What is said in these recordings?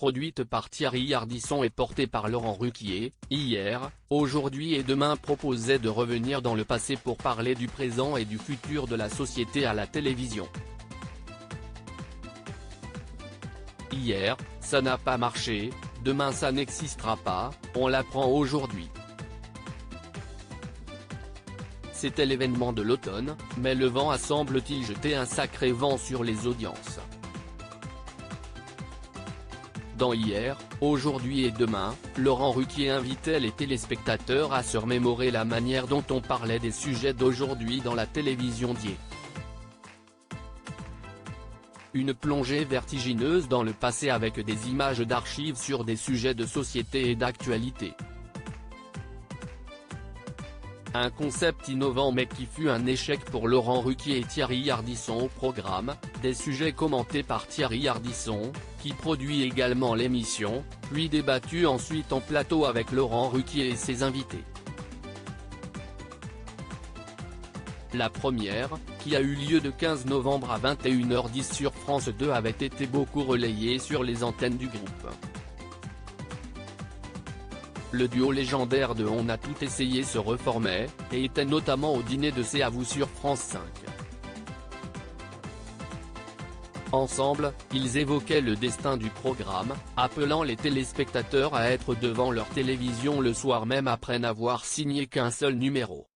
produite par Thierry Ardisson et portée par Laurent Ruquier, Hier, Aujourd'hui et Demain proposait de revenir dans le passé pour parler du présent et du futur de la société à la télévision. Hier, ça n'a pas marché, demain ça n'existera pas, on l'apprend aujourd'hui. C'était l'événement de l'automne, mais le vent a semble-t-il jeté un sacré vent sur les audiences. Dans Hier, Aujourd'hui et Demain, Laurent Ruquier invitait les téléspectateurs à se remémorer la manière dont on parlait des sujets d'aujourd'hui dans la télévision d'hier. Une plongée vertigineuse dans le passé avec des images d'archives sur des sujets de société et d'actualité. Un concept innovant mais qui fut un échec pour Laurent Ruquier et Thierry Ardisson au programme, des sujets commentés par Thierry Ardisson, qui produit également l'émission, puis débattus ensuite en plateau avec Laurent Ruquier et ses invités. La première, qui a eu lieu de 15 novembre à 21h10 sur France 2 avait été beaucoup relayée sur les antennes du groupe. Le duo légendaire de On a tout essayé se reformait, et était notamment au dîner de C'est à vous sur France 5. Ensemble, ils évoquaient le destin du programme, appelant les téléspectateurs à être devant leur télévision le soir même après n'avoir signé qu'un seul numéro.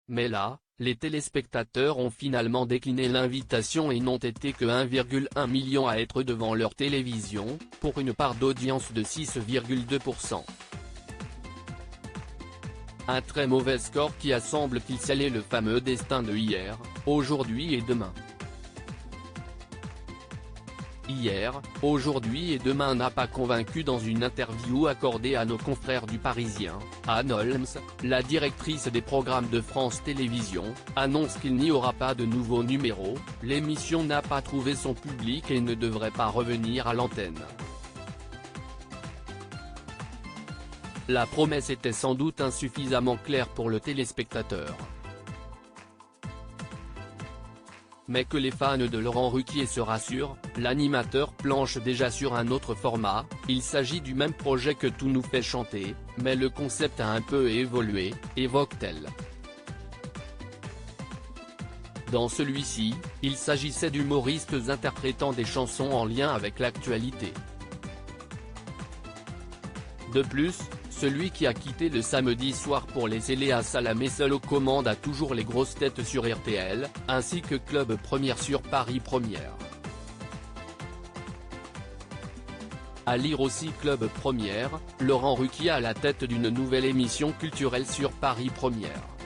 Mais là, les téléspectateurs ont finalement décliné l'invitation et n'ont été que 1,1 million à être devant leur télévision, pour une part d'audience de 6,2%. Un très mauvais score qui a semble-t-il scellé le fameux destin de Hier, Aujourd'hui et Demain. Hier, Aujourd'hui et Demain n'a pas convaincu dans une interview accordée à nos confrères du Parisien. Anne Holmes, la directrice des programmes de France Télévisions, annonce qu'il n'y aura pas de nouveau numéro, l'émission n'a pas trouvé son public et ne devrait pas revenir à l'antenne. La promesse était sans doute insuffisamment claire pour le téléspectateur. Mais que les fans de Laurent Ruquier se rassurent, l'animateur planche déjà sur un autre format, il s'agit du même projet que Tout nous fait chanter, mais le concept a un peu évolué, évoque-t-elle. Dans celui-ci, il s'agissait d'humoristes interprétant des chansons en lien avec l'actualité. De plus, celui qui a quitté le samedi soir pour laisser Léa Salamé seule aux commandes a toujours les grosses têtes sur RTL, ainsi que Club Première sur Paris Première. À lire aussi Club Première, Laurent Ruquier à la tête d'une nouvelle émission culturelle sur Paris Première.